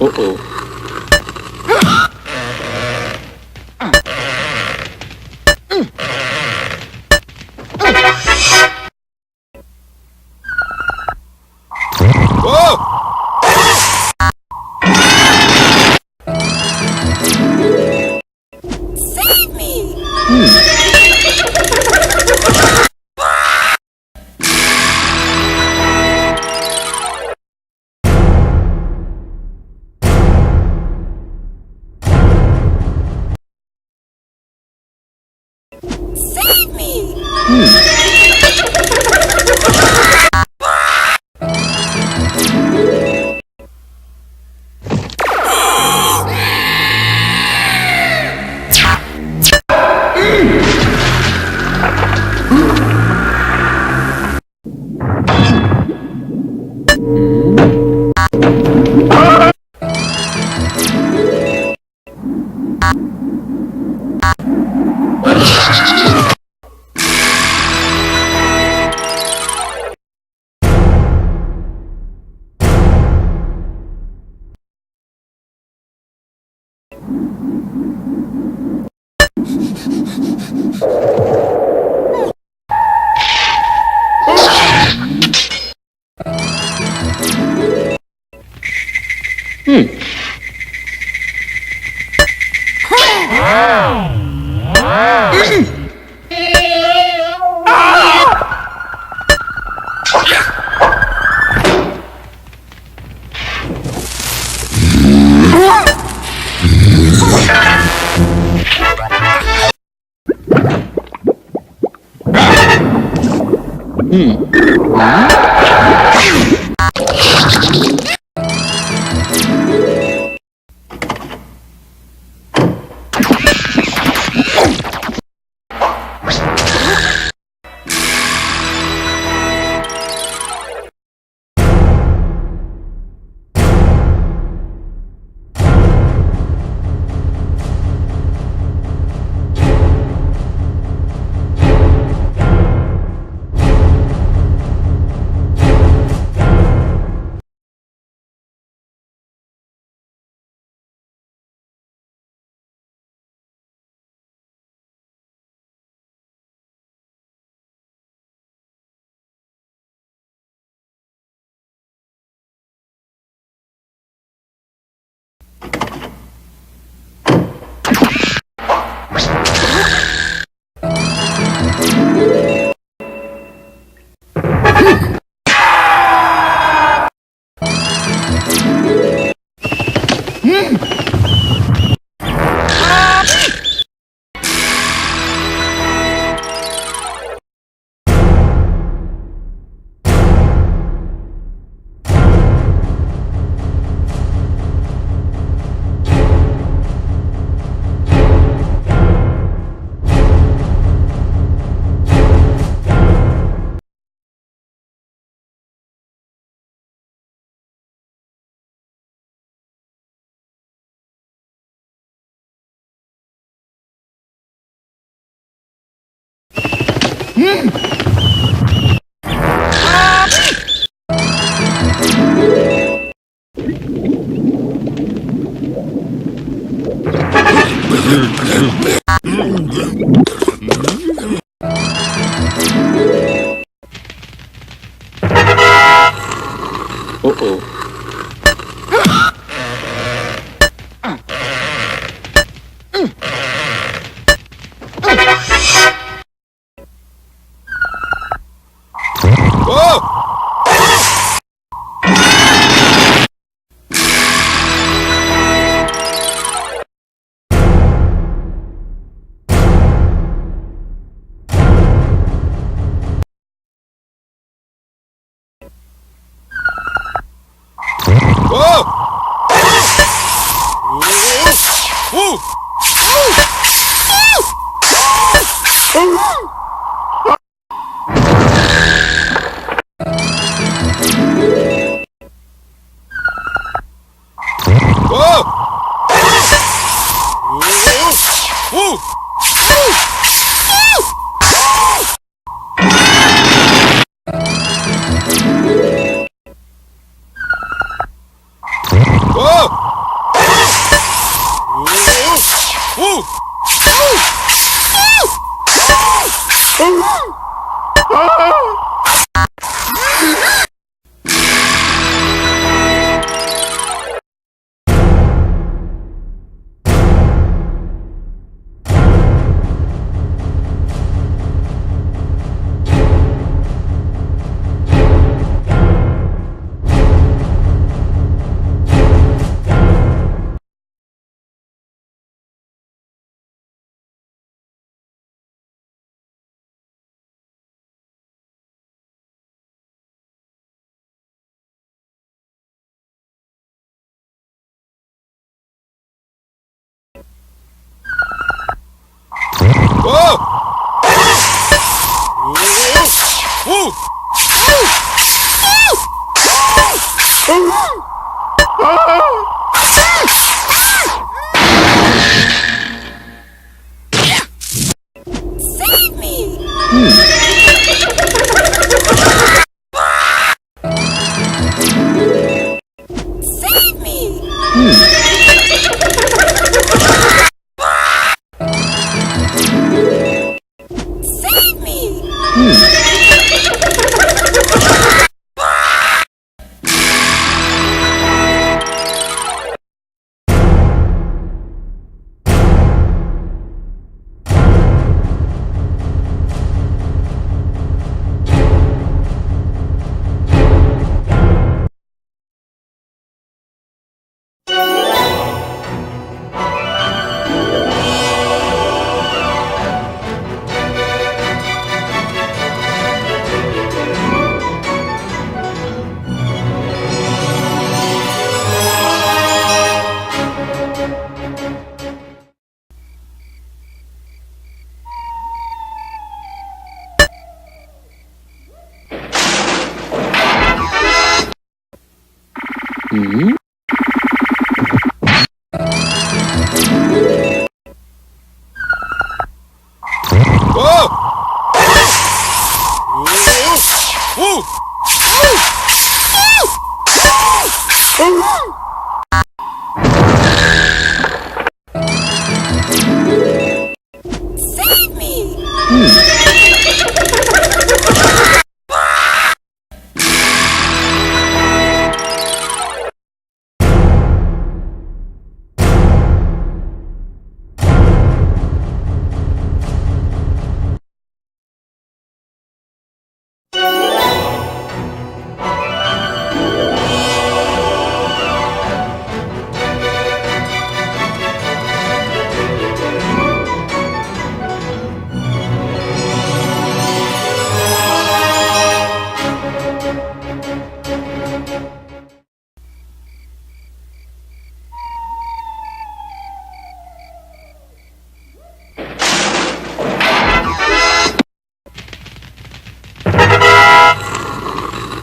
Uh-oh. Save me! Save me! Uh-oh. Whoa! Save me! Save me! Save me! Save me!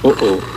Uh-oh.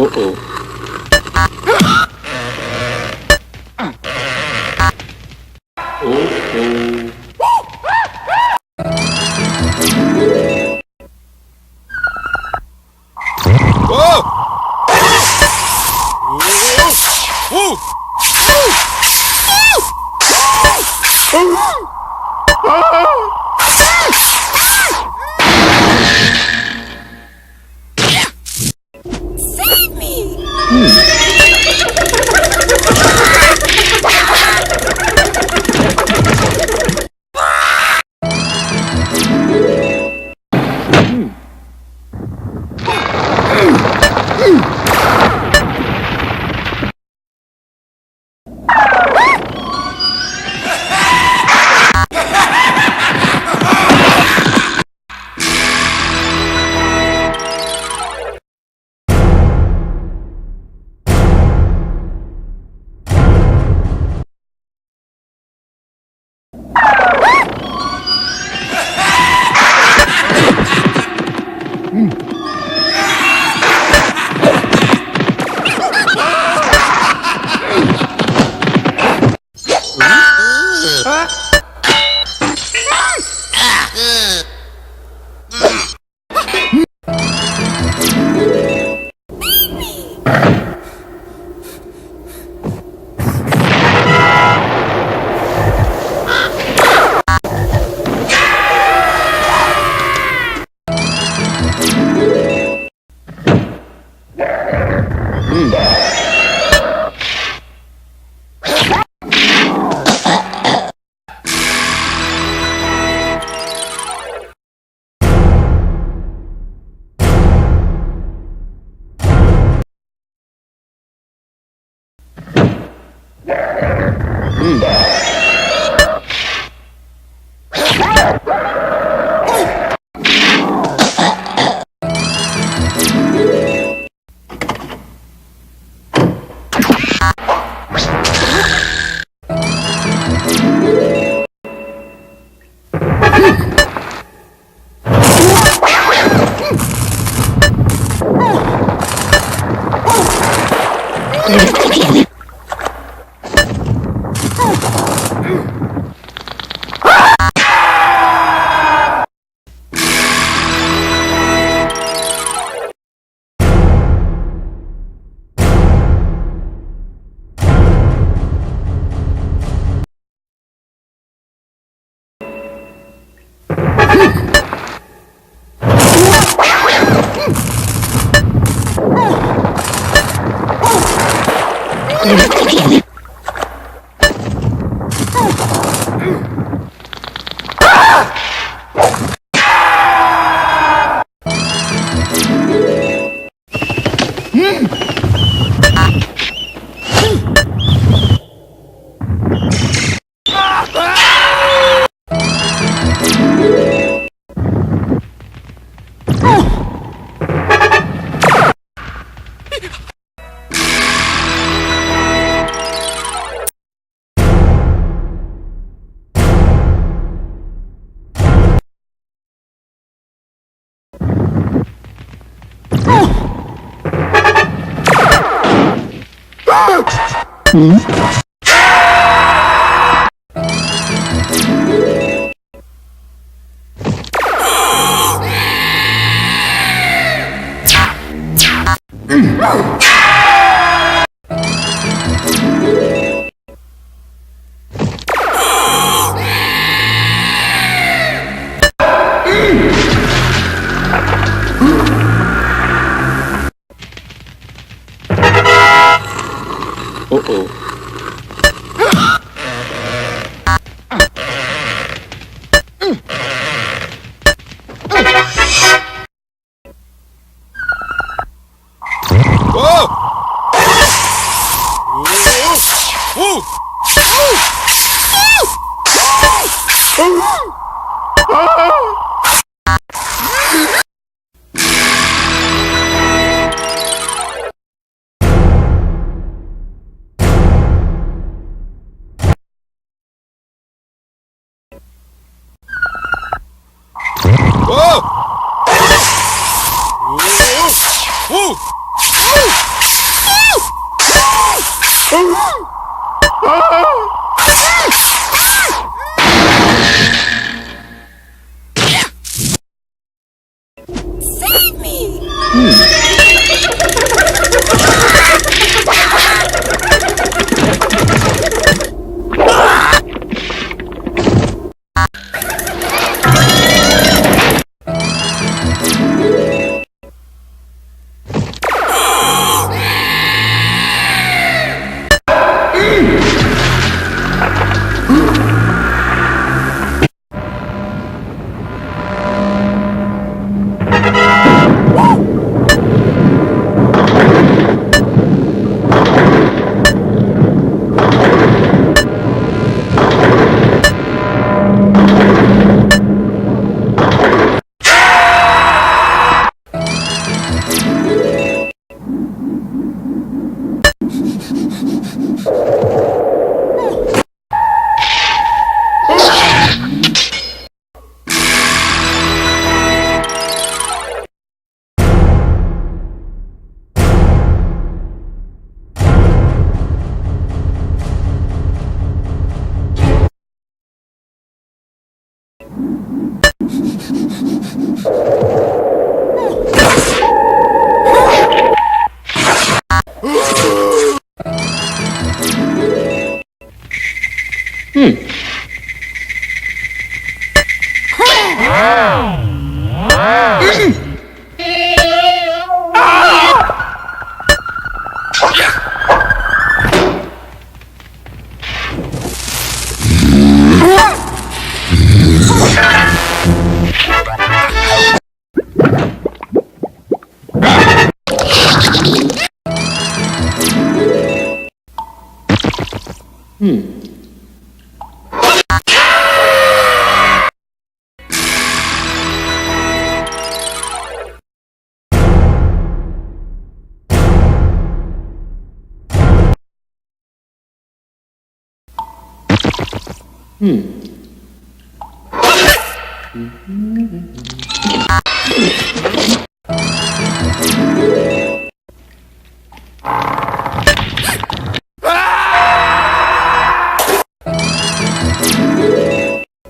Uh-oh. Uh-oh. Save me! Save me!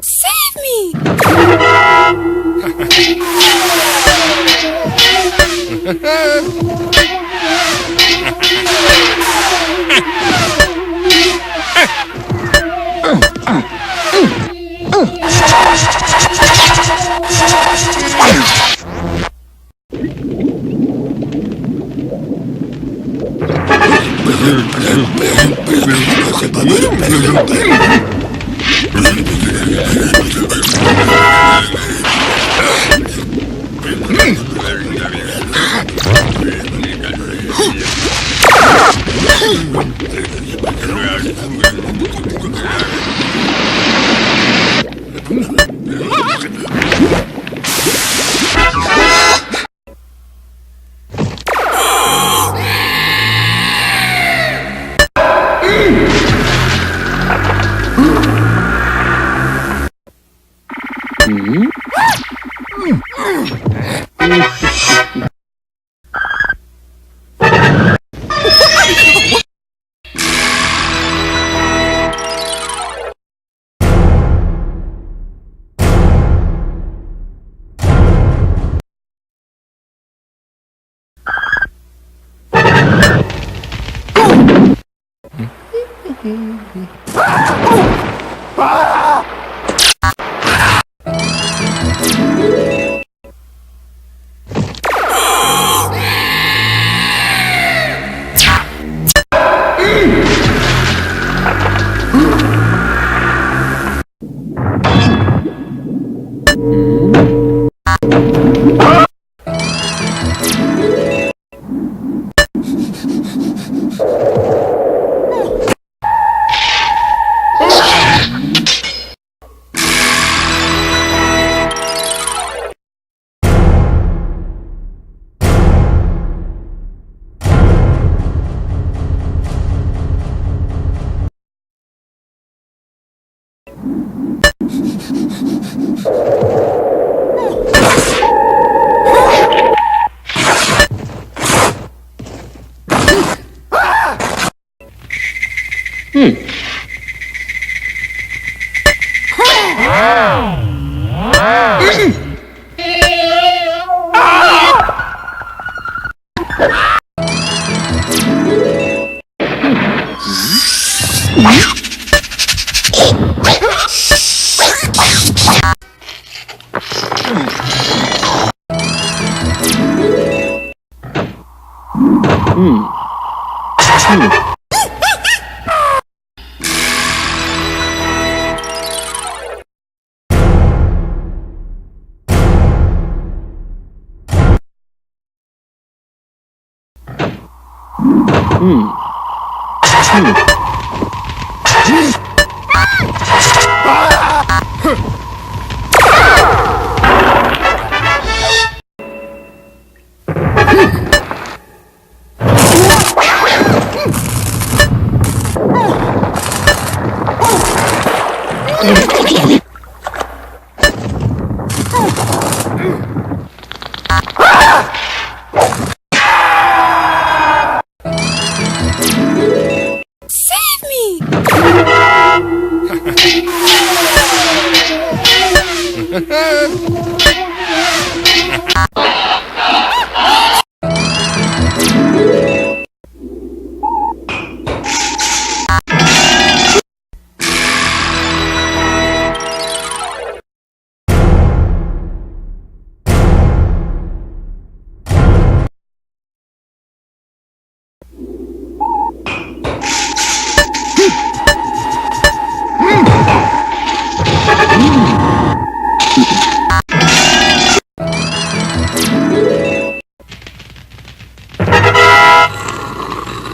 Save me! Save me!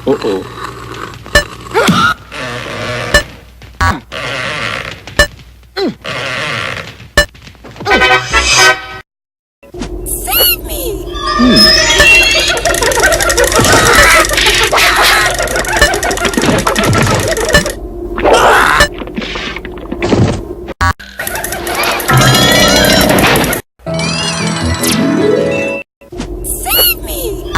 Uh-oh. Save me! Save me!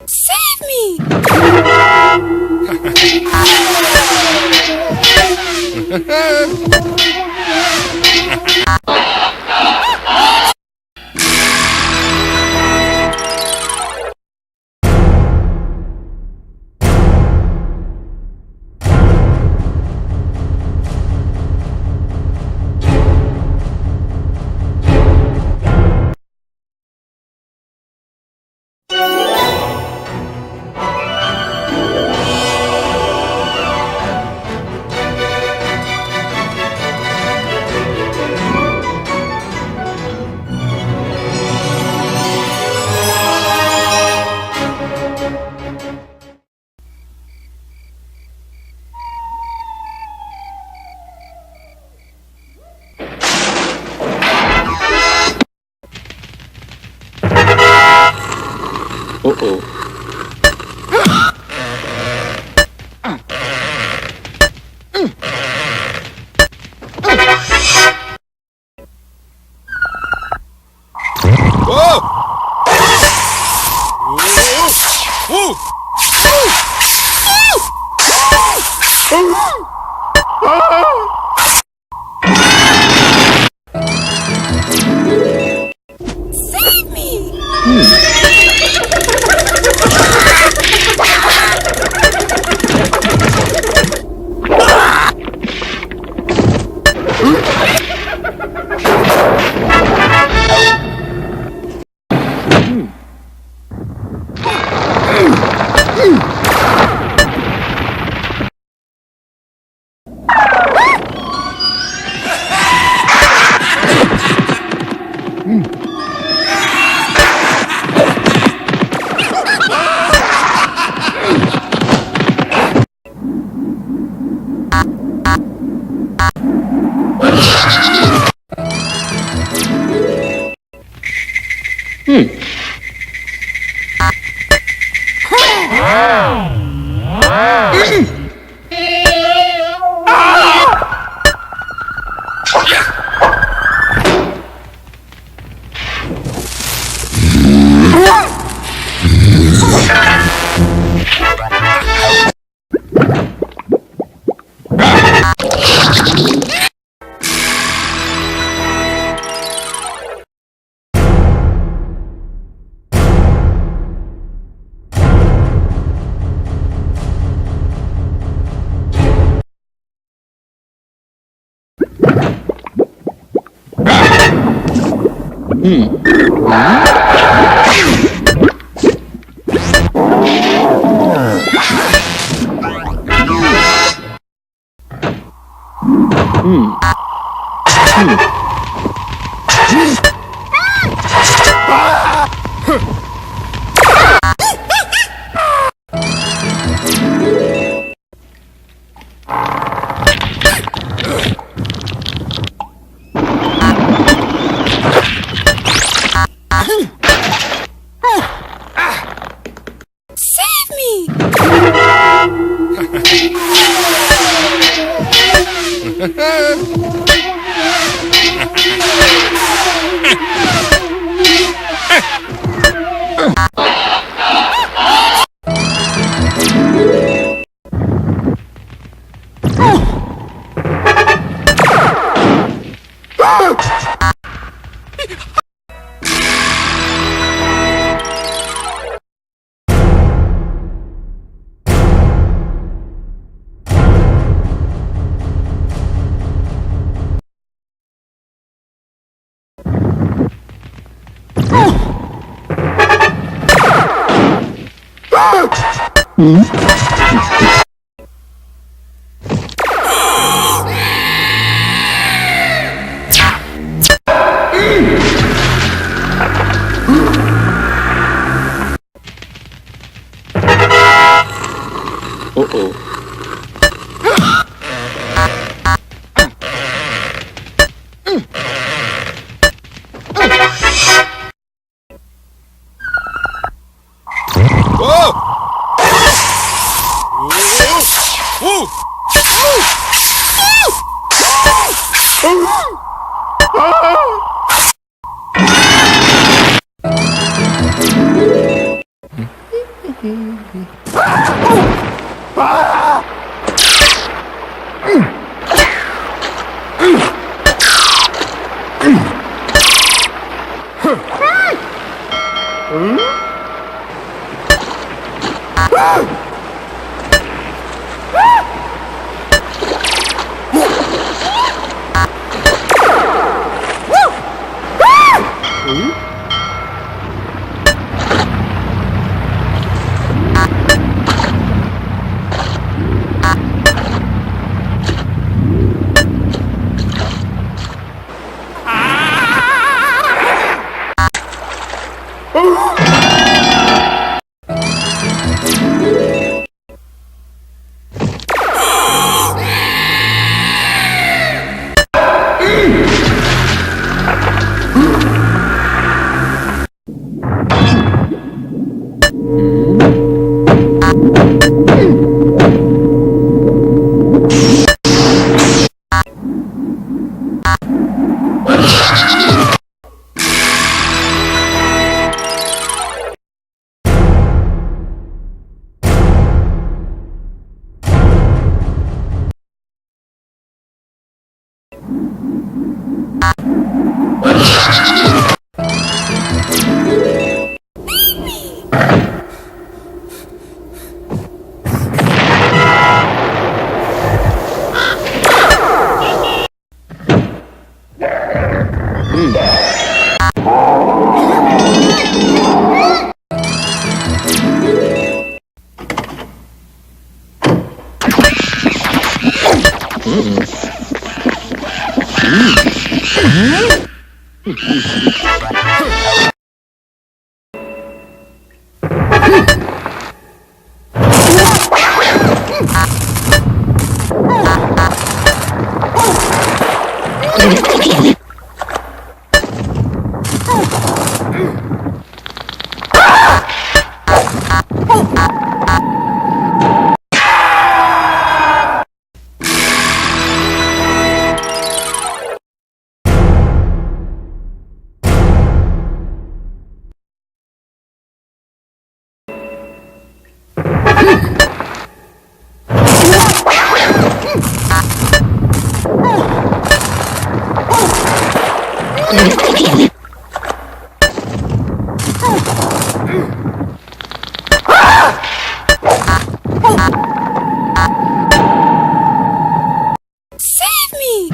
Save me! Uh-oh. Save me! Save me! Uh-oh. Save me!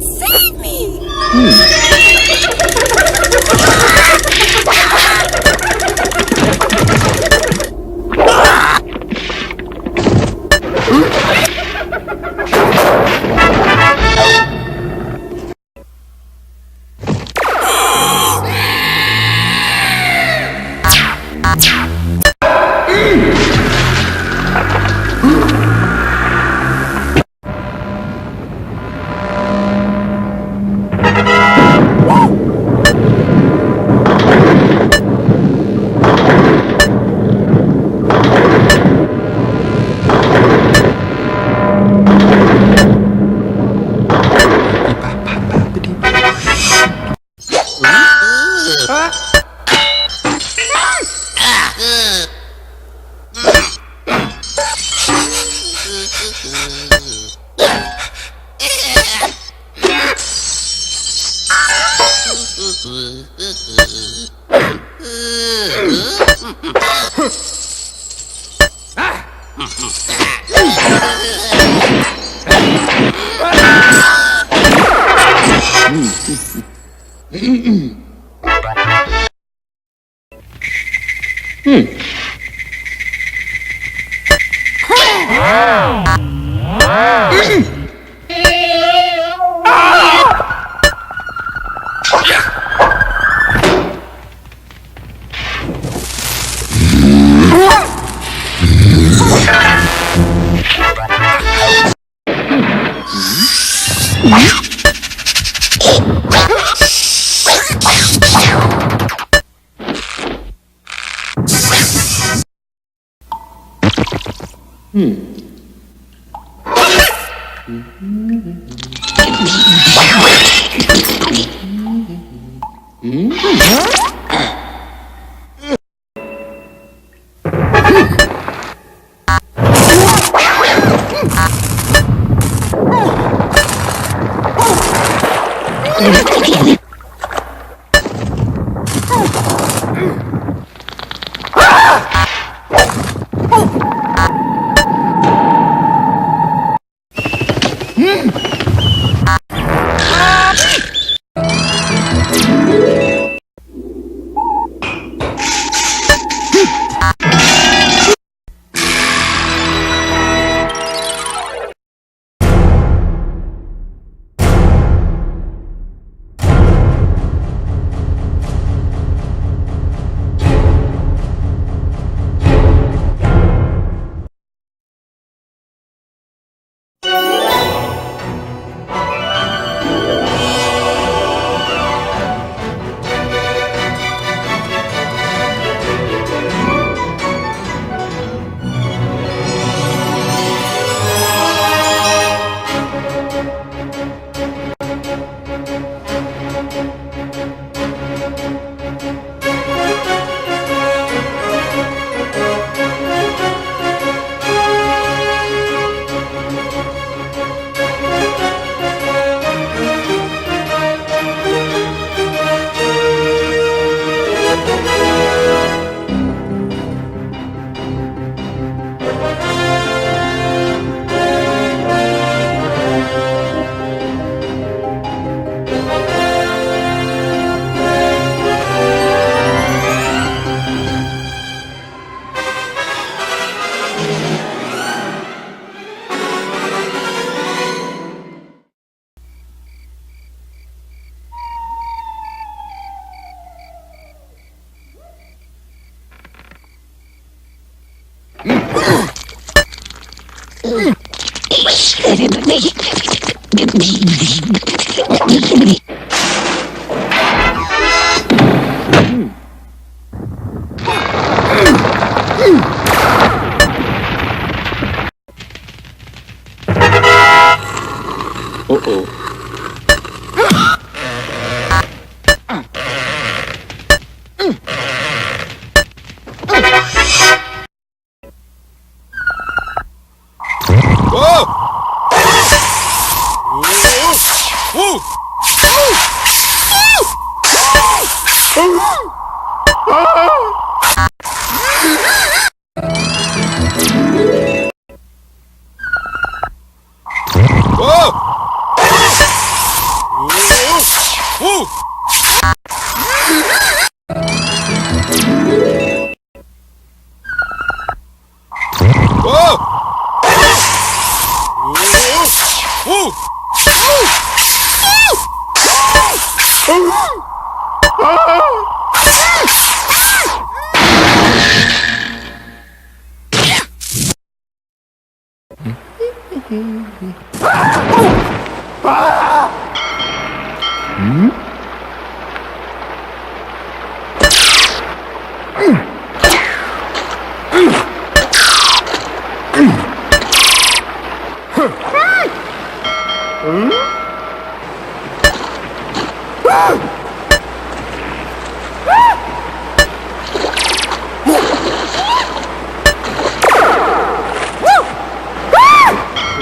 Save me!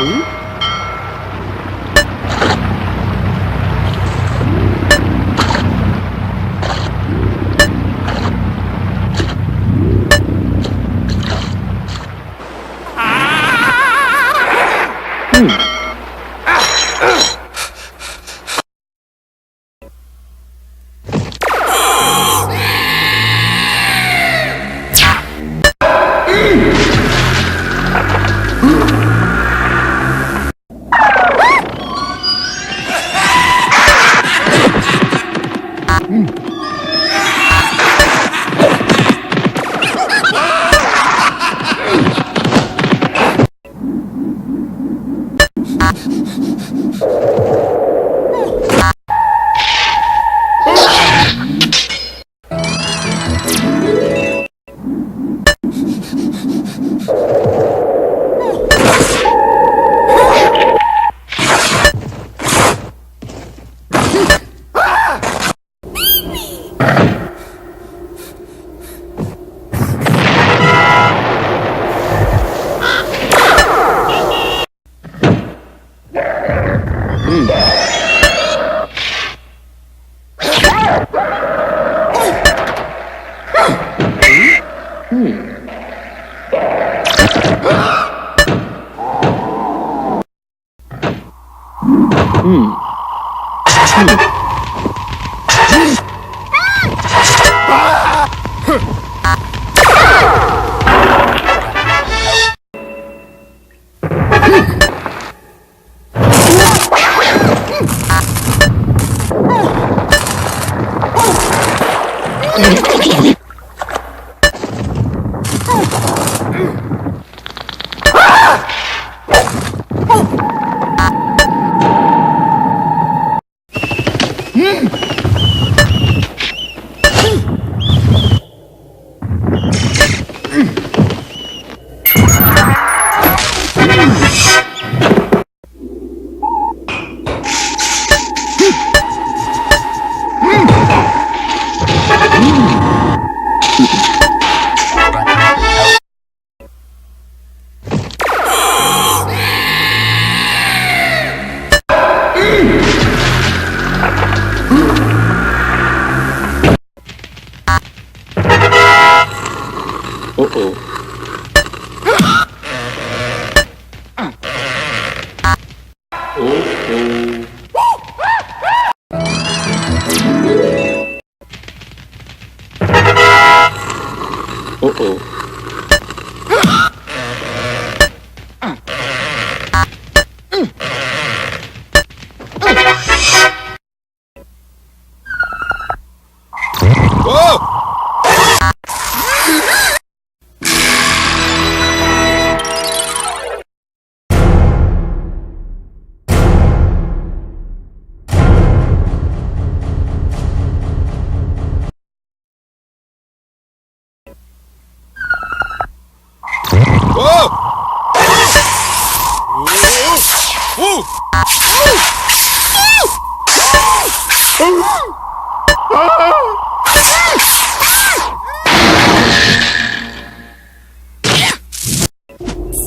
Uh-oh.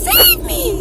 Save me!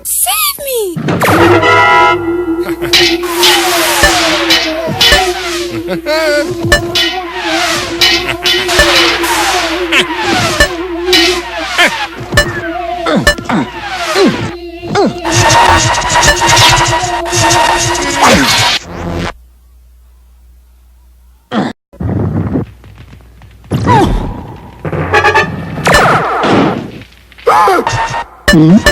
Save me! Save me!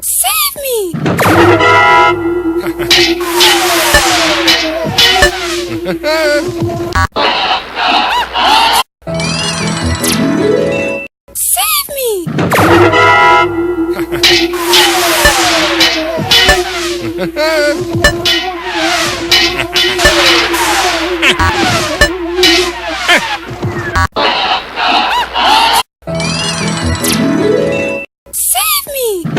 Save me! Save me! Save me!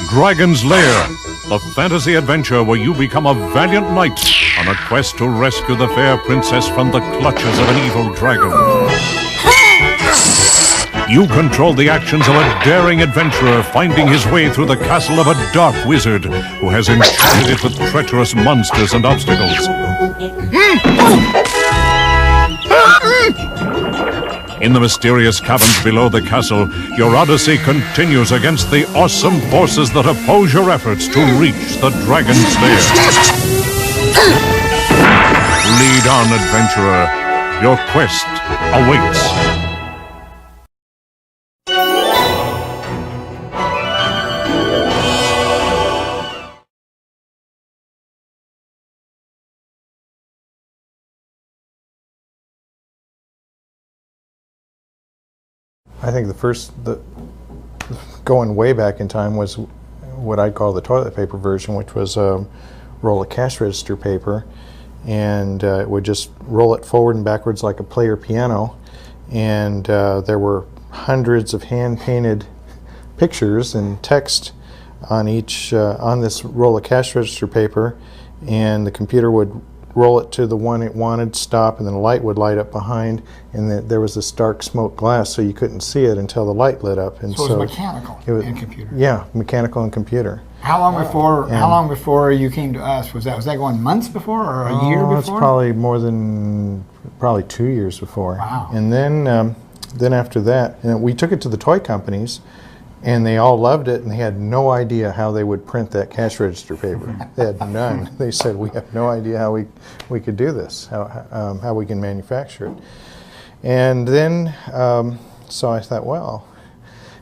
Dragon's Lair, the fantasy adventure where you become a valiant knight on a quest to rescue the fair princess from the clutches of an evil dragon. You control the actions of a daring adventurer finding his way through the castle of a dark wizard who has enchanted it with treacherous monsters and obstacles. In the mysterious caverns below the castle, your odyssey continues against the awesome forces that oppose your efforts to reach the Dragon's Lair. Lead on, adventurer. Your quest awaits. I think going way back in time was what I call the toilet paper version, which was a roll of cash register paper, and it would just roll it forward and backwards like a player piano, and there were hundreds of hand-painted pictures and text on each on this roll of cash register paper, and the computer would roll it to the one it wanted, stop, and then a light would light up behind, and there was this dark smoke glass, so you couldn't see it until the light lit up. And so it was mechanical and computer. Yeah, mechanical and computer. How long before? How long before you came to us? Was that going months before or a year before? It's probably more than 2 years before. Wow. And then after that, we took it to the toy companies, and they all loved it, and they had no idea how they would print that cash register paper. They had none. They said, we have no idea how we could do this, how we can manufacture it. And then, so I thought, well,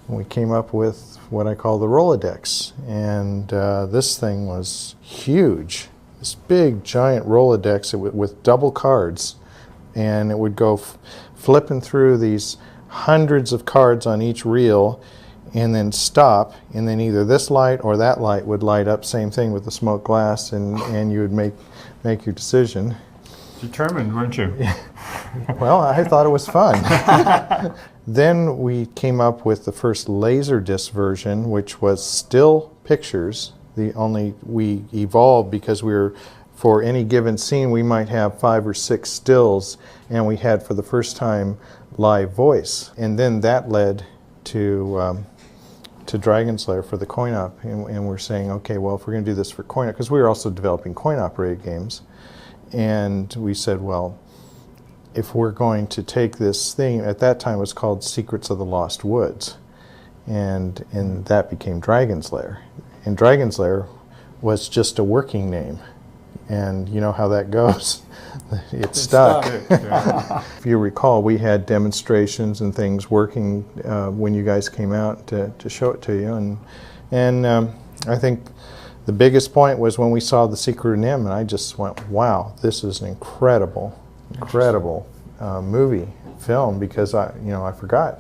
we came up with what I call the Rolodex. And this thing was huge, this big, giant Rolodex with double cards. And it would go flipping through these hundreds of cards on each reel, and then stop, and then either this light or that light would light up, same thing with the smoke glass, and you would make your decision. Determined, weren't you? Well, I thought it was fun. Then we came up with the first Laserdisc version, which was still pictures. We evolved because for any given scene, we might have 5 or 6 stills, and we had, for the first time, live voice. And then that led to Dragon's Lair for the coin-op, and we're saying, okay, well, if we're going to do this for coin-op, because we were also developing coin-operated games, and we said, well, if we're going to take this thing, at that time it was called Secrets of the Lost Woods, and that became Dragon's Lair. And Dragon's Lair was just a working name, and you know how that goes. It stuck. If you recall, we had demonstrations and things working when you guys came out to show it to you, and I think the biggest point was when we saw The Secret of NIMH, and I just went, wow, this is an incredible movie film, because I forgot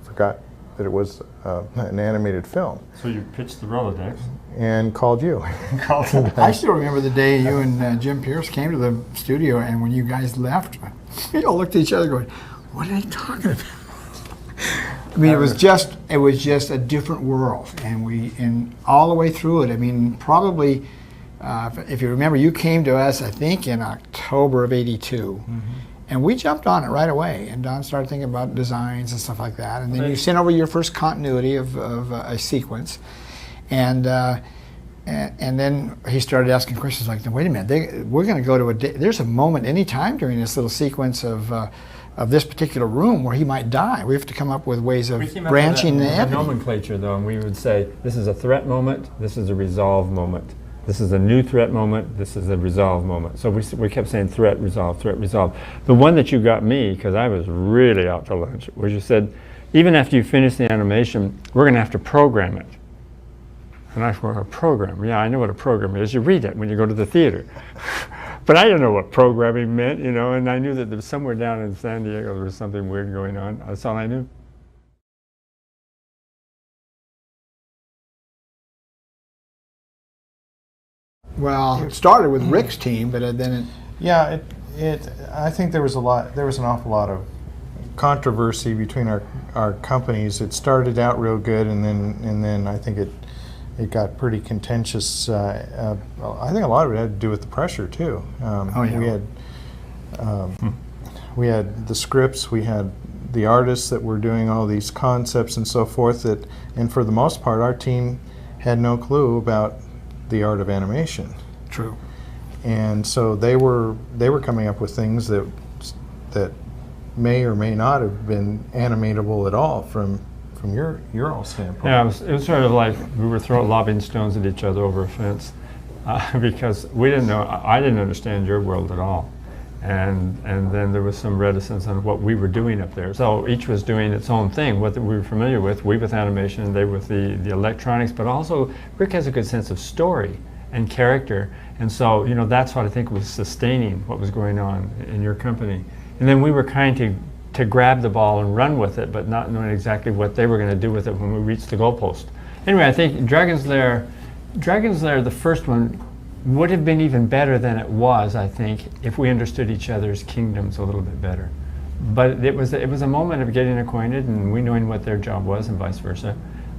that it was an animated film. So you pitched the Rolodex. And called you. I still remember the day you and Jim Pierce came to the studio, and when you guys left, we all looked at each other going, what are they talking about? I mean, it was just a different world, and all the way through it, I mean, probably, if you remember, you came to us, I think, in October of '82. Mm-hmm. And we jumped on it right away, and Don started thinking about designs and stuff like that. And then you sent over your first continuity of a sequence, and then he started asking questions like, "Wait a minute, we're going to go to there's a moment any time during this little sequence of this particular room where he might die. We have to come up with ways of branching the nomenclature, though, and we would say this is a threat moment, this is a resolve moment. This is a new threat moment, this is a resolve moment. So we kept saying threat, resolve, threat, resolve. The one that you got me, because I was really out to lunch, was you said, even after you finish the animation, we're going to have to program it. And I thought, a program? Yeah, I know what a program is. You read it when you go to the theater. But I didn't know what programming meant, and I knew that there was somewhere down in San Diego there was something weird going on. That's all I knew. Well, it started with Rick's team, but then it... Yeah, I think there was an awful lot of controversy between our companies. It started out real good, and then I think it got pretty contentious. I think a lot of it had to do with the pressure too. We had the scripts, we had the artists that were doing all these concepts and so forth. And for the most part, our team had no clue about the art of animation. True. And so they were coming up with things that may or may not have been animatable at all from your all standpoint. Yeah, it was sort of like we were lobbing stones at each other over a fence because we didn't know. I didn't understand your world at all, and then there was some reticence on what we were doing up there. So each was doing its own thing, what we were familiar with. We with animation, and they with the electronics. But also, Rick has a good sense of story and character, and so that's what I think was sustaining what was going on in your company. And then we were kind to grab the ball and run with it, but not knowing exactly what they were going to do with it when we reached the goalpost. Anyway, I think Dragon's Lair, the first one, would have been even better than it was, I think, if we understood each other's kingdoms a little bit better. But it was a moment of getting acquainted and we knowing what their job was and vice versa.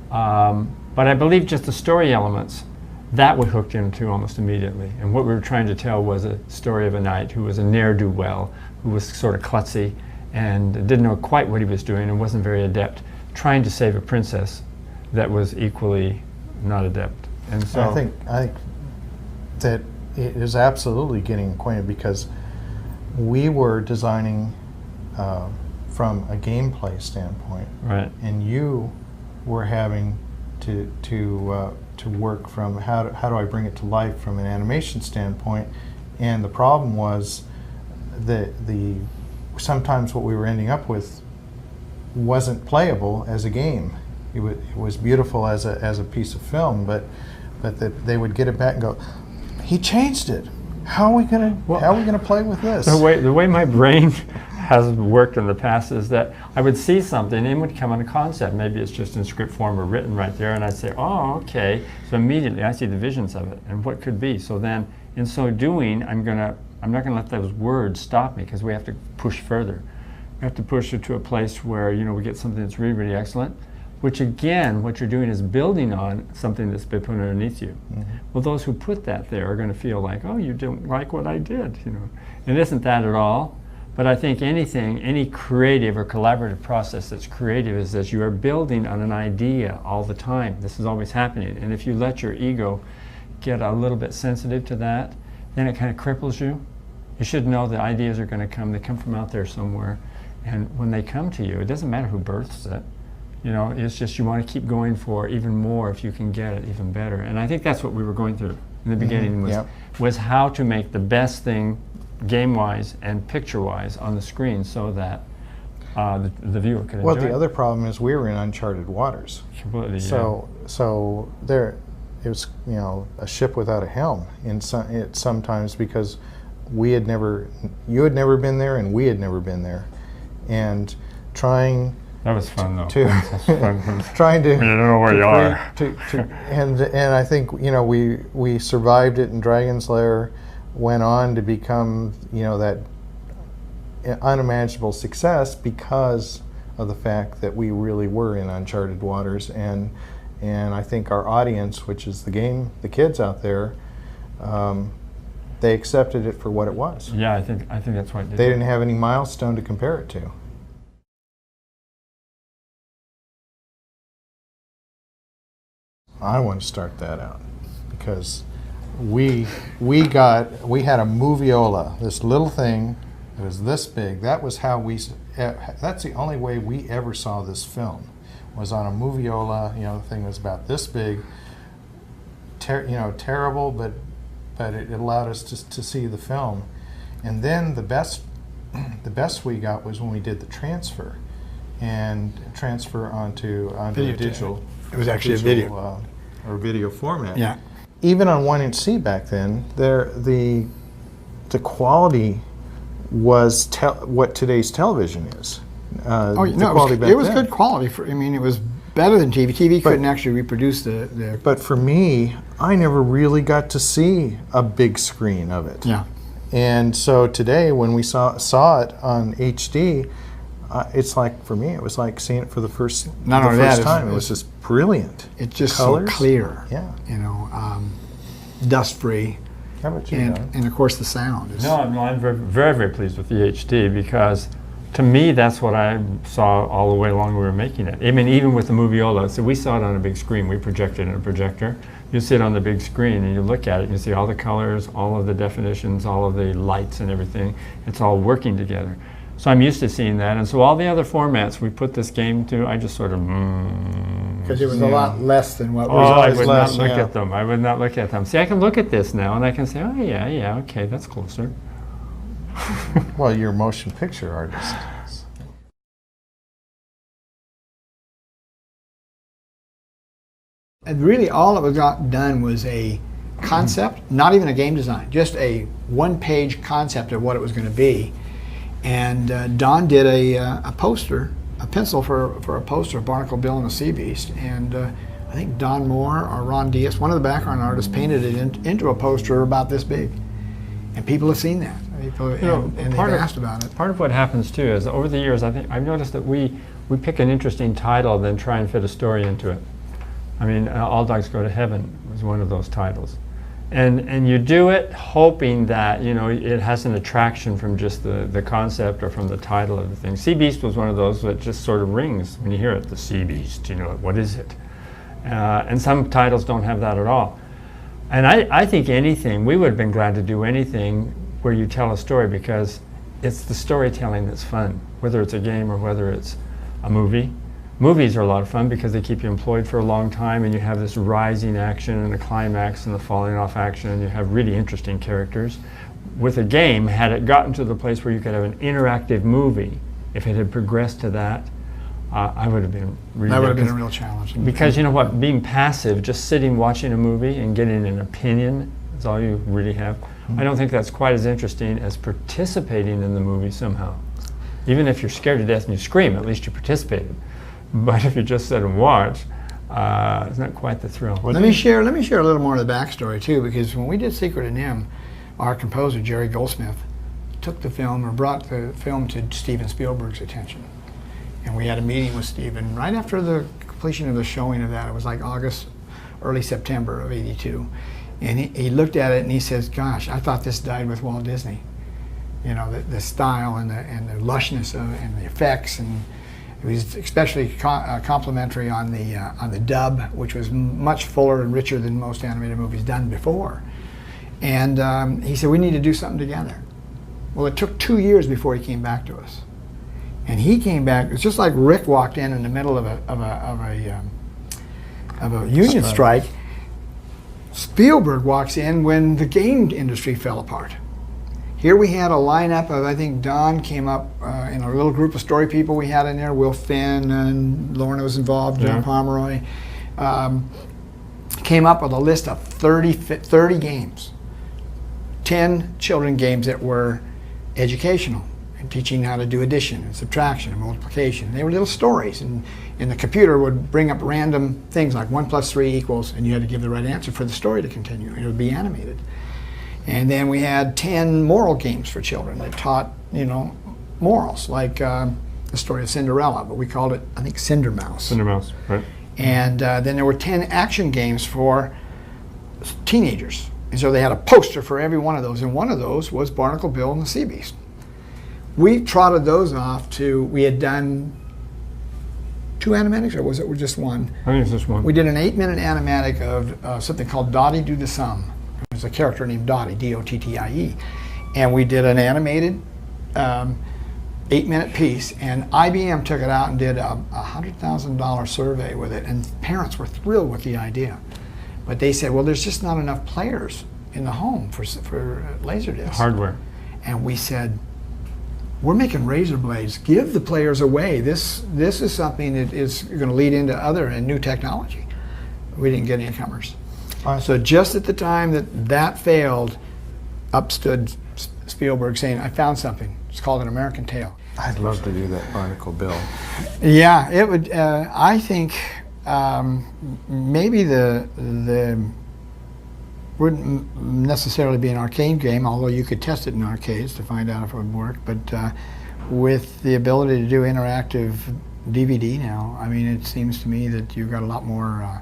But I believe just the story elements, that we hooked into almost immediately. And what we were trying to tell was a story of a knight who was a ne'er-do-well, who was sort of klutzy and didn't know quite what he was doing and wasn't very adept, trying to save a princess that was equally not adept. And so I think that it is absolutely getting acquainted, because we were designing from a gameplay standpoint, right, and you were having to work from how do I bring it to life from an animation standpoint. And the problem was the sometimes what we were ending up with wasn't playable as a game. It was beautiful as a piece of film, but that they would get it back and go, he changed it. How are we gonna play with this? The way my brain has worked in the past is that I would see something and it would come on a concept. Maybe it's just in script form or written right there, and I'd say, oh, okay. So immediately I see the visions of it and what could be. So then, in so doing, I'm not gonna let those words stop me, because we have to push further. We have to push it to a place where we get something that's really, really excellent, which again, what you're doing is building on something that's been put underneath you. Mm-hmm. Well, those who put that there are going to feel like, oh, you didn't like what I did, And it isn't that at all. But I think any creative or collaborative process that's creative is that you are building on an idea all the time. This is always happening. And if you let your ego get a little bit sensitive to that, then it kind of cripples you. You should know the ideas are going to come. They come from out there somewhere. And when they come to you, it doesn't matter who births it. It's just you want to keep going for even more if you can get it even better. And I think that's what we were going through in the beginning, was how to make the best thing game-wise and picture-wise on the screen so that the viewer could enjoy it. Well, the other problem is we were in uncharted waters. Completely, So there, it was a ship without a helm sometimes, because you had never been there and we had never been there, and trying. That was fun, though. Trying to. You don't know where you are. And I think we survived it, and Dragon's Lair went on to become that unimaginable success because of the fact that we really were in uncharted waters, and I think our audience, which is the kids out there, they accepted it for what it was. Yeah, I think that's what they didn't have any milestone to compare it to. I want to start that out, because we had a moviola, this little thing. It was this big. That's the only way we ever saw this film, was on a moviola. The thing was about this big. Terrible, but it allowed us to see the film. And then the best we got was when we did the transfer onto digital. It was actually a video. Or video format. Yeah. Even on 1-inch C back then, the quality was what today's television is. It was good quality. It was better than TV. TV couldn't actually reproduce the. But for me, I never really got to see a big screen of it. Yeah. And so today, when we saw it on HD, it's like, for me, it was like seeing it for the first, Not the only first that, time. It was just brilliant. It's just Colors? so clear. Yeah. You know, dust-free. How about you, And, Don? and of course the sound is. No, I'm very, very, very pleased with the HD because to me that's what I saw all the way along we were making it. I mean, even with the Moviola, so we saw it on a big screen. We projected in a projector. You sit on the big screen and you look at it and you see all the colors, all of the definitions, all of the lights and everything. It's all working together. So I'm used to seeing that. And so all the other formats we put this game to, I just sort of, Because it was a lot less than what oh, I was would less, not look yeah. at them. I would not look at them. See, I can look at this now and I can say, oh yeah, okay, that's closer. Well, you're a motion picture artist. And really, all that was got done was a concept, not even a game design, just a one-page concept of what it was going to be. And Don did a poster, a pencil for a poster of Barnacle Bill and the Sea Beast. And I think Don Moore or Ron Diaz, one of the background artists, painted it into a poster about this big. And people have seen that. People, and they've asked about it. Part of what happens too is over the years, I think I've noticed that we pick an interesting title, then try and fit a story into it. I mean, All Dogs Go to Heaven was one of those titles. And you do it hoping that, you know, it has an attraction from just the concept or from the title of the thing. Sea Beast was one of those that just sort of rings when you hear it, the Sea Beast, you know, what is it? And some titles don't have that at all. And I think anything, we would have been glad to do anything where you tell a story because it's the storytelling that's fun, whether it's a game or whether it's a movie. Movies are a lot of fun because they keep you employed for a long time and you have this rising action and a climax and the falling off action and you have really interesting characters. With a game, had it gotten to the place where you could have an interactive movie, if it had progressed to that, I would have been really... That would have been a real challenge. Because you know what, being passive, just sitting watching a movie and getting an opinion is all you really have. I don't think that's quite as interesting as participating in the movie somehow. Even if you're scared to death and you scream, at least you participated. But if you just sit and watch, it's not quite the thrill. Let me share a little more of the backstory too, because when we did Secret of Nim, our composer Jerry Goldsmith took the film or brought the film to Steven Spielberg's attention, and we had a meeting with Steven right after the completion of the showing of that. It was like August, early September of '82, and he looked at it and he says, "Gosh, I thought this died with Walt Disney. You know, the style and the lushness of it and the effects and." It was especially complimentary on the dub, which was much fuller and richer than most animated movies done before. And he said, we need to do something together. Well, it took 2 years before he came back to us. And he came back, it's just like Rick walked in the middle of a union strike. Spielberg walks in when the game industry fell apart. Here we had a lineup of, I think Don came up in a little group of story people we had in there. Will Finn and Lorna was involved, John Pomeroy. Came up with a list of 30 games. 10 children games that were educational and teaching how to do addition and subtraction and multiplication. They were little stories and the computer would bring up random things like 1 + 3 = and you had to give the right answer for the story to continue. It would be animated. And then we had 10 moral games for children that taught, you know, morals, like the story of Cinderella, but we called it, I think, Cinder Mouse. Cinder Mouse, right. And then there were 10 action games for teenagers. And so they had a poster for every one of those, and one of those was Barnacle Bill and the Sea Beast. We trotted those off to, we had done 2 animatics, or was it just one? I think it's just one. We did an 8-minute animatic of something called Dottie Do the Sum. There's a character named Dottie, D-O-T-T-I-E. And we did an animated 8-minute piece, and IBM took it out and did a $100,000 survey with it, and parents were thrilled with the idea. But they said, well, there's just not enough players in the home for Laserdisc. Hardware. And we said, we're making razor blades. Give the players away. This is something that is going to lead into other and new technology. We didn't get any comers. So just at the time that failed, up stood Spielberg saying, I found something. It's called An American Tale. I'd love to do that Barnacle Bill. Yeah, it would. I think maybe the wouldn't necessarily be an arcade game, although you could test it in arcades to find out if it would work. But with the ability to do interactive DVD now, I mean, it seems to me that you've got a lot more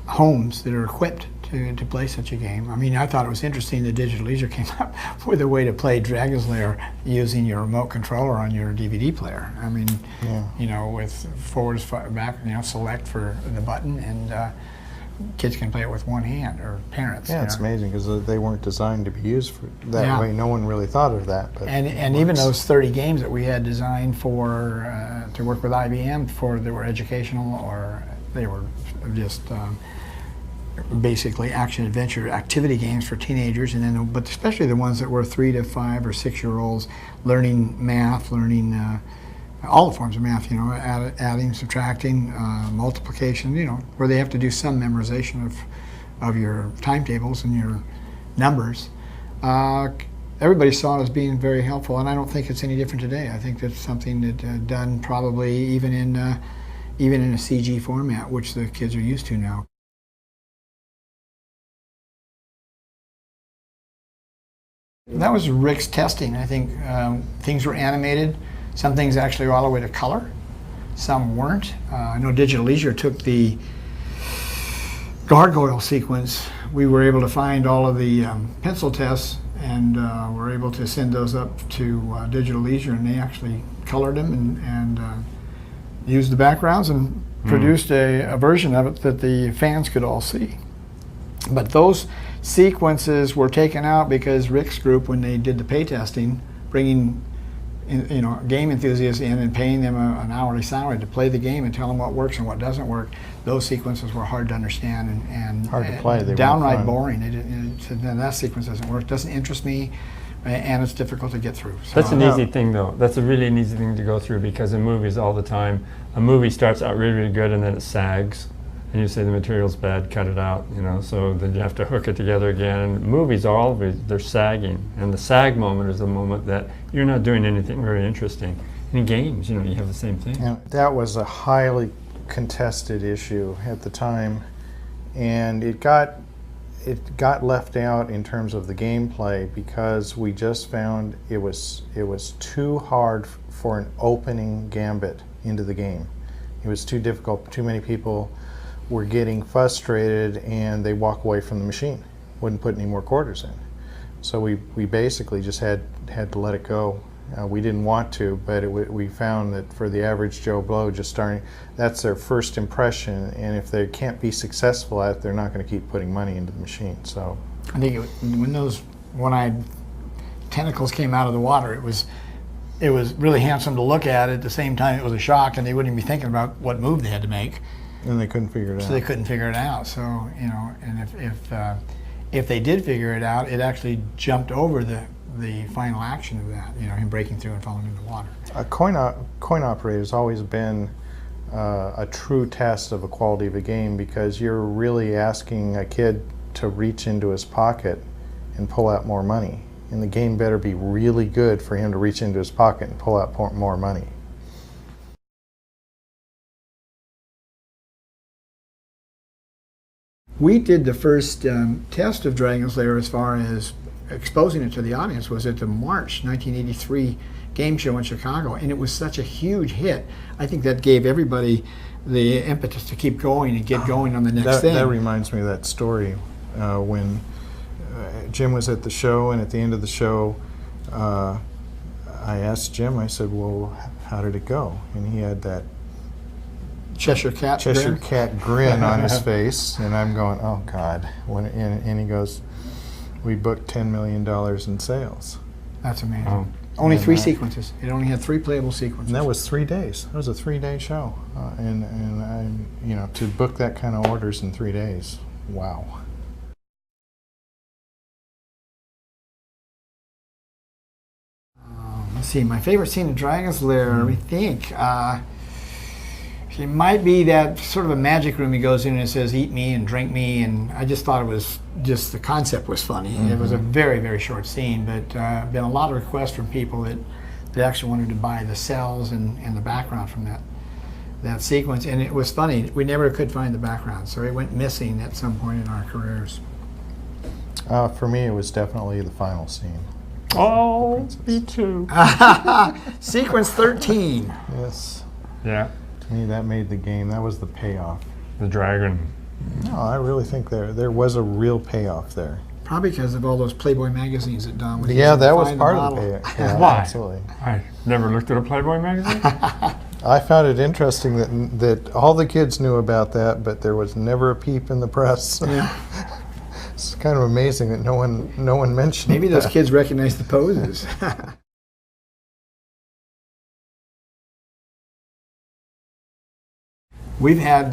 homes that are equipped to play such a game. I mean, I thought it was interesting that Digital Leisure came up with a way to play Dragon's Lair using your remote controller on your DVD player. I mean, you know, with forwards, back, you know, select for the button, and kids can play it with one hand, or parents. Yeah, it's amazing because they weren't designed to be used for that way. No one really thought of that. But and even those 30 games that we had designed for to work with IBM for they were educational, or they were just basically action adventure activity games for teenagers, and then but especially the ones that were 3 to 5 or 6 year olds learning math, learning all the forms of math, you know, adding, subtracting, multiplication, you know, where they have to do some memorization of your timetables and your numbers. Everybody saw it as being very helpful, and I don't think it's any different today. I think that's something that done probably even in a CG format, which the kids are used to now. That was Rick's testing. I think things were animated. Some things actually were all the way to color. Some weren't. I know Digital Leisure took the gargoyle sequence. We were able to find all of the pencil tests, and were able to send those up to Digital Leisure, and they actually colored them and used the backgrounds and produced a version of it that the fans could all see. But those sequences were taken out because Rick's group, when they did the pay testing, bringing game enthusiasts in and paying them an hourly salary to play the game and tell them what works and what doesn't work, those sequences were hard to understand and hard to play. They downright boring. They said, no, that sequence doesn't work, doesn't interest me, and it's difficult to get through. So, that's an easy thing, though. That's a really easy thing to go through, because in movies all the time, a movie starts out really, really good and then it sags. And you say the material's bad, cut it out, you know, so then you have to hook it together again. And movies are always, they're sagging. And the sag moment is the moment that you're not doing anything very interesting. In games, you know, you have the same thing. And that was a highly contested issue at the time, and it got left out in terms of the gameplay because we just found it was too hard for an opening gambit into the game. It was too difficult. Too many people were getting frustrated and they walk away from the machine, wouldn't put any more quarters in. So we basically just had to let it go. We didn't want to, but we found that for the average Joe Blow just starting, that's their first impression, and if they can't be successful at it, they're not going to keep putting money into the machine. So I think when those one-eyed tentacles came out of the water, it was really handsome to look at. At the same time, it was a shock, and they wouldn't even be thinking about what move they had to make. And they couldn't figure it out. So they couldn't figure it out. So, you know, and if they did figure it out, it actually jumped over the final action of that, you know, him breaking through and falling into the water. A coin operator has always been a true test of the quality of a game, because you're really asking a kid to reach into his pocket and pull out more money. And the game better be really good for him to reach into his pocket and pull out more money. We did the first test of Dragon's Lair as far as exposing it to the audience was at the March 1983 game show in Chicago, and it was such a huge hit. I think that gave everybody the impetus to keep going and get going on the next thing. That reminds me of that story when Jim was at the show, and at the end of the show I asked Jim, I said, well, how did it go? And he had that Cheshire Cat grin on his face, and I'm going, oh God. And he goes, we booked $10 million in sales. That's amazing. Only 3 sequences. It only had 3 playable sequences. And that was 3 days. That was a 3-day show. And I, you know, to book that kind of orders in 3 days, wow. Let's see, my favorite scene in Dragon's Lair, let me think. It might be that sort of a magic room he goes in and it says, eat me and drink me, and I just thought it was just, the concept was funny. It was a very, very short scene, but been a lot of requests from people that actually wanted to buy the cells and the background from that sequence, and it was funny. We never could find the background, so it went missing at some point in our careers. For me, it was definitely the final scene. Oh, me too. Sequence 13. Yes. Yeah, To me, that made the game. That was the payoff. the dragon. No, I really think there was a real payoff there. Probably because of all those Playboy magazines that Don was Yeah, using to that was find part of model. the payoff. Yeah, Why? Absolutely. I never looked at a Playboy magazine. I found it interesting that all the kids knew about that, but there was never a peep in the press. Yeah. It's kind of amazing that no one mentioned. Maybe those that. kids recognize the poses. We've had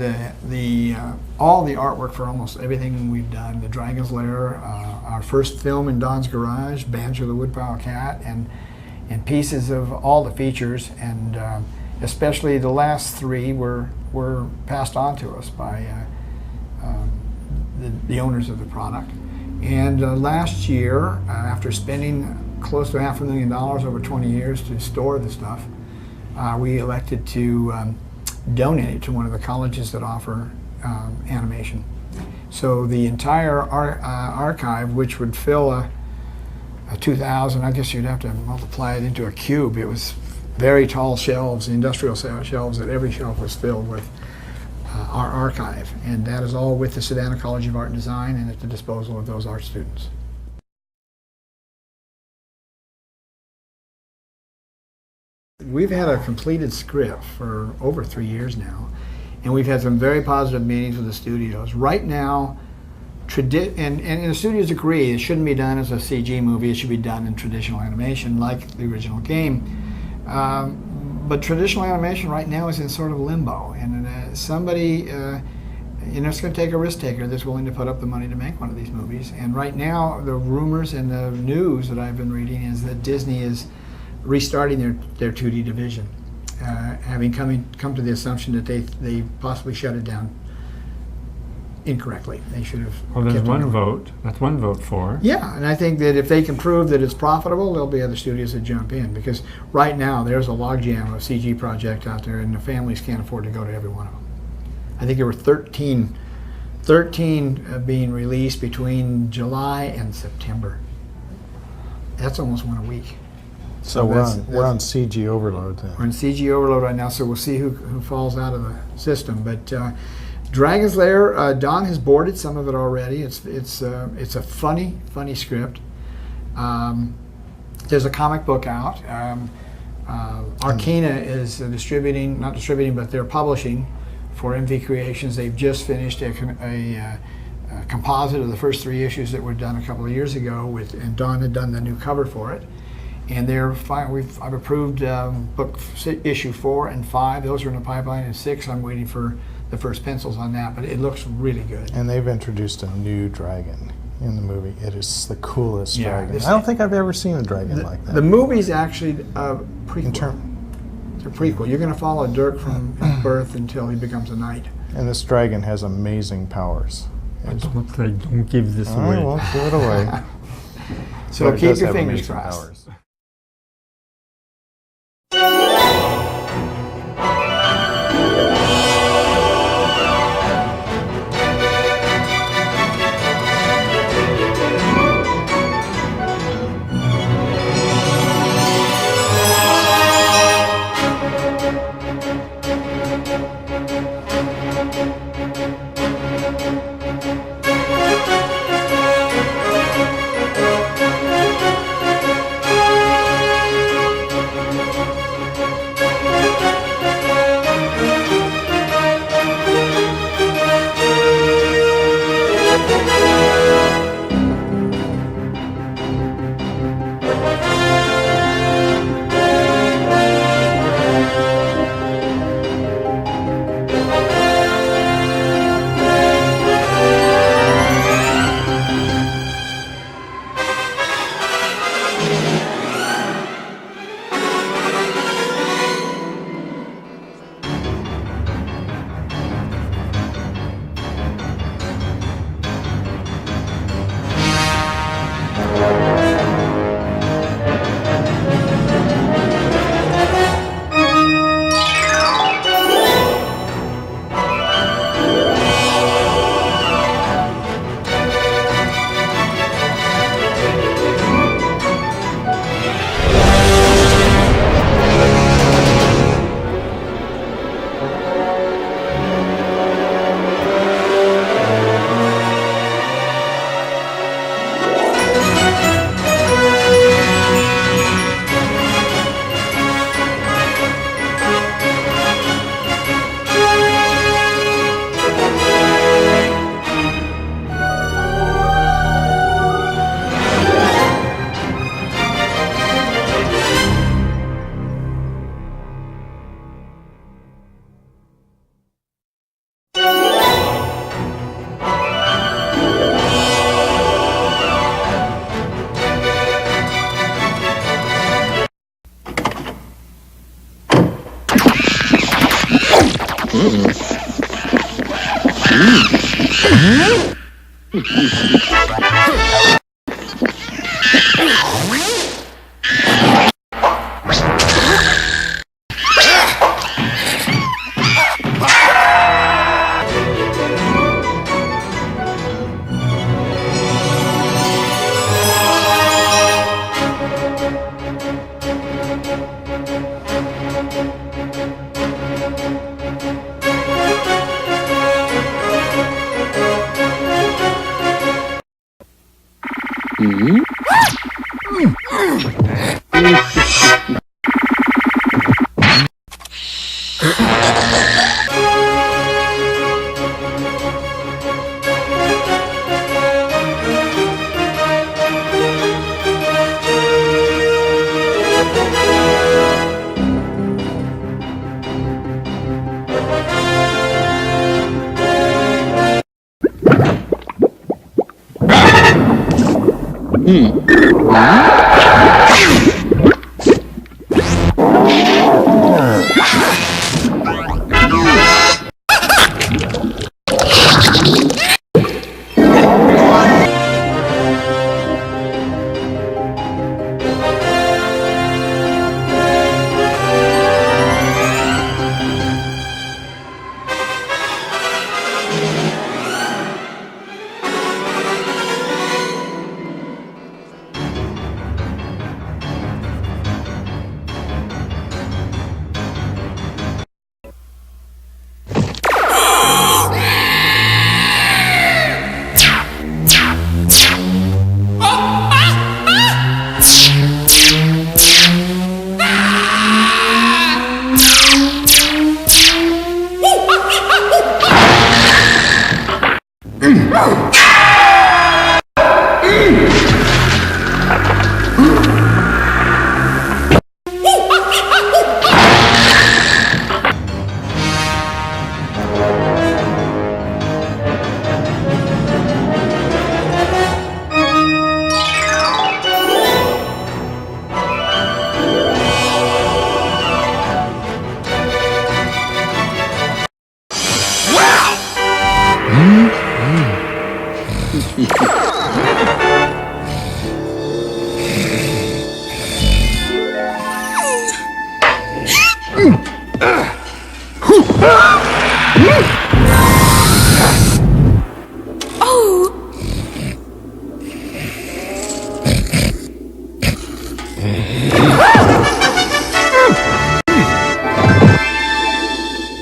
all the artwork for almost everything we've done. The Dragon's Lair, our first film in Don's Garage, Banjo the Woodpile Cat, and pieces of all the features, and especially the last three were passed on to us by the owners of the product. And last year, after spending close to $500,000 over 20 years to store the stuff, we elected to donate it to one of the colleges that offer animation. So the entire archive, which would fill a 2,000, I guess you'd have to multiply it into a cube. It was very tall shelves, industrial shelves, that every shelf was filled with our archive. And that is all with the Savannah College of Art and Design and at the disposal of those art students. We've had a completed script for over 3 years now, and we've had some very positive meetings with the studios. Right now, and the studios agree it shouldn't be done as a CG movie, it should be done in traditional animation like the original game. But traditional animation right now is in sort of limbo, and somebody, it's going to take a risk taker that's willing to put up the money to make one of these movies. And right now, the rumors and the news that I've been reading is that Disney is restarting their 2D division, having come to the assumption that they possibly shut it down incorrectly. They should have. Well, there's kept it one going. vote. That's one vote for. Yeah, and I think that if they can prove that it's profitable, there'll be other studios that jump in, because right now there's a logjam of CG projects out there, and the families can't afford to go to every one of them. I think there were 13 being released between July and September. That's almost one a week. So we're on CG overload then. We're in CG overload right now, so we'll see who falls out of the system. But Dragon's Lair, Don has boarded some of it already. It's a funny script. There's a comic book out. Arcana is not distributing, but they're publishing for MV Creations. They've just finished a composite of the first 3 issues that were done a couple of years ago, and Don had done the new cover for it. And I've approved issue 4 and 5. Those are in the pipeline, and 6 I'm waiting for the first pencils on that, but it looks really good. And they've introduced a new dragon in the movie. It is the coolest Yeah, dragon. I don't think I've ever seen a dragon like that. The movie's actually a prequel. In It's a prequel. You're going to follow Dirk from his birth until he becomes a knight. And this dragon has amazing powers. Don't give this I away. won't give it away. So But it keep does your have fingers amazing crossed. powers.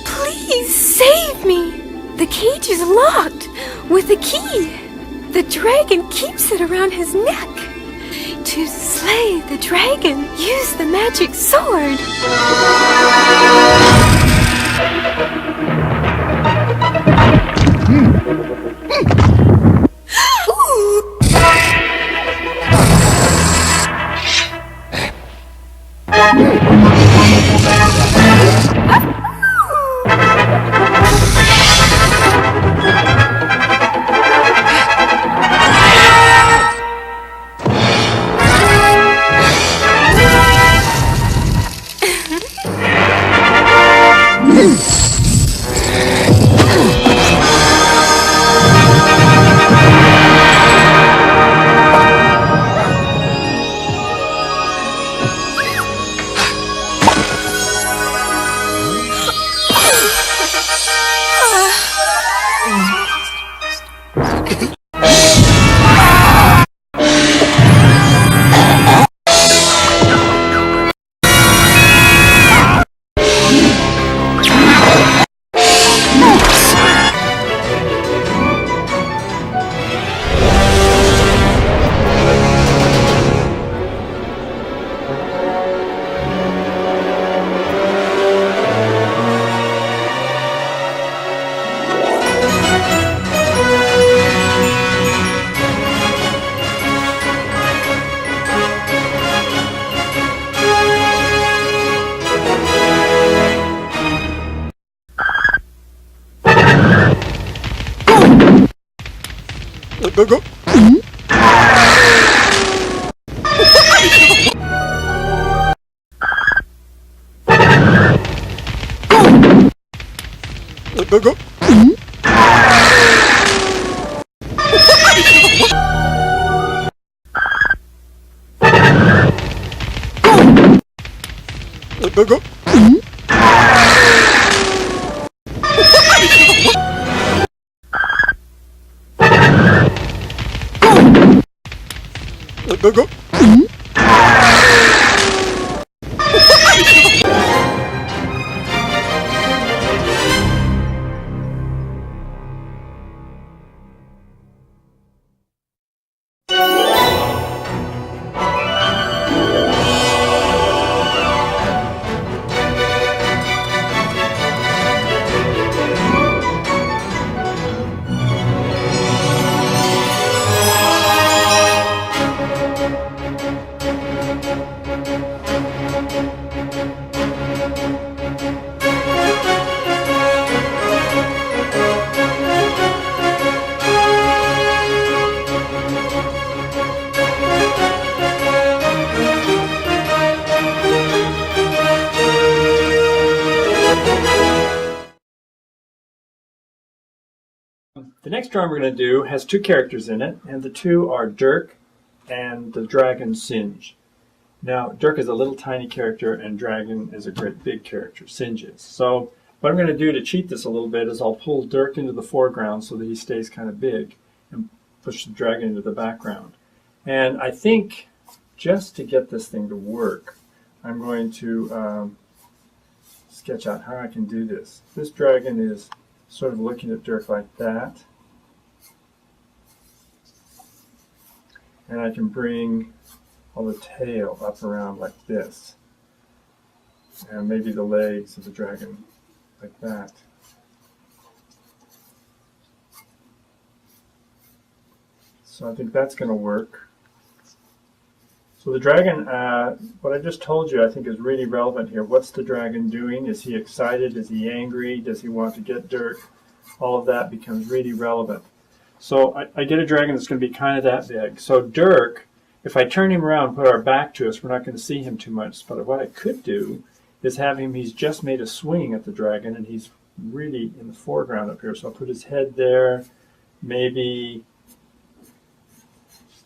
Please save me! The cage is locked with a key. The dragon keeps it around his neck. To slay the dragon, use the magic sword. Go. The next drawing we're going to do has two characters in it, and the two are Dirk and the dragon Singe. Now, Dirk is a little tiny character, and Dragon is a great big character, Singe is. So what I'm going to do to cheat this a little bit is I'll pull Dirk into the foreground so that he stays kind of big, and push the dragon into the background. And I think, just to get this thing to work, I'm going to sketch out how I can do this. This dragon is sort of looking at Dirk like that. And I can bring all the tail up around like this. And maybe the legs of the dragon like that. So I think that's going to work. So the dragon, what I just told you, I think is really relevant here. What's the dragon doing? Is he excited? Is he angry? Does he want to get Dirk? All of that becomes really relevant. So I get a dragon that's going to be kind of that big. So Dirk, if I turn him around and put our back to us, we're not going to see him too much. But what I could do is have him, he's just made a swing at the dragon, and he's really in the foreground up here. So I'll put his head there, maybe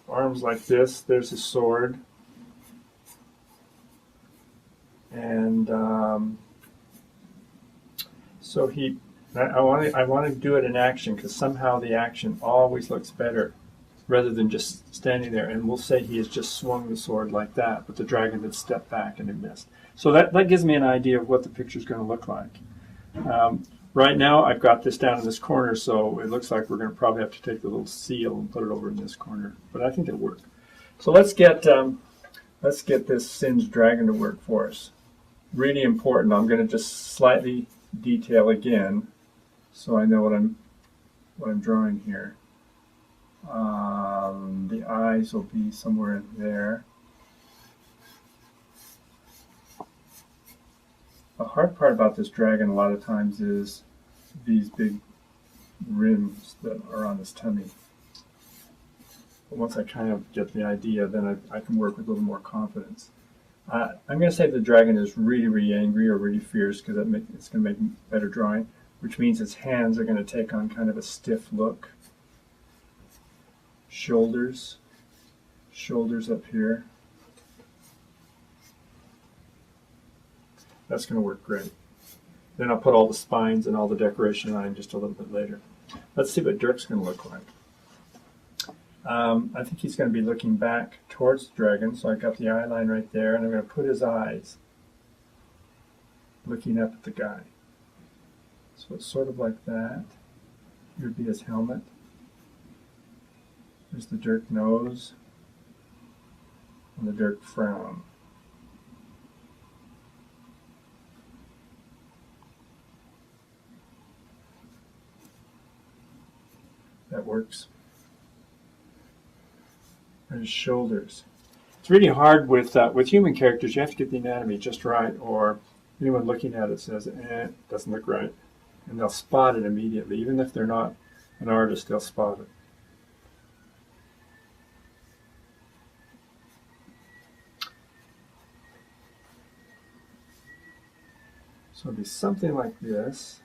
arms like this. There's his sword. And so I want to do it in action, because somehow the action always looks better rather than just standing there. And we'll say he has just swung the sword like that, but the dragon had stepped back and it missed. So that gives me an idea of what the picture is going to look like. Right now I've got this down in this corner, so it looks like we're going to probably have to take the little seal and put it over in this corner. But I think it'll work. So let's get this Singe dragon to work for us. Really important. I'm going to just slightly detail again, so I know what I'm drawing here. The eyes will be somewhere in there. The hard part about this dragon a lot of times is these big rims that are on his tummy. But once I kind of get the idea, then I can work with a little more confidence. I'm going to say the dragon is really, really angry or really fierce, because it's going to make better drawing, which means its hands are going to take on kind of a stiff look. Shoulders up here. That's going to work great. Then I'll put all the spines and all the decoration on just a little bit later. Let's see what Dirk's going to look like. I think he's going to be looking back towards the dragon, so I've got the eye line right there, and I'm going to put his eyes looking up at the guy. So it's sort of like that. Here would be his helmet. There's the Dirk nose and the Dirk frown. That works. And his shoulders. It's really hard with human characters. You have to get the anatomy just right, or anyone looking at it says, it doesn't look right. And they'll spot it immediately. Even if they're not an artist, they'll spot it. So it'll be something like this.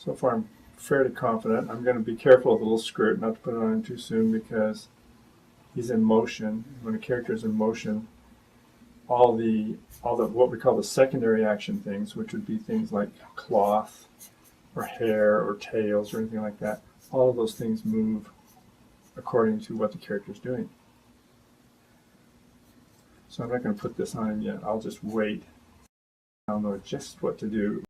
So far I'm fairly confident. I'm going to be careful with the little skirt, not to put it on too soon, because he's in motion. When a character is in motion, all the what we call the secondary action things, which would be things like cloth or hair or tails or anything like that, all of those things move according to what the character is doing. So I'm not going to put this on him yet. I'll just wait. I'll know just what to do.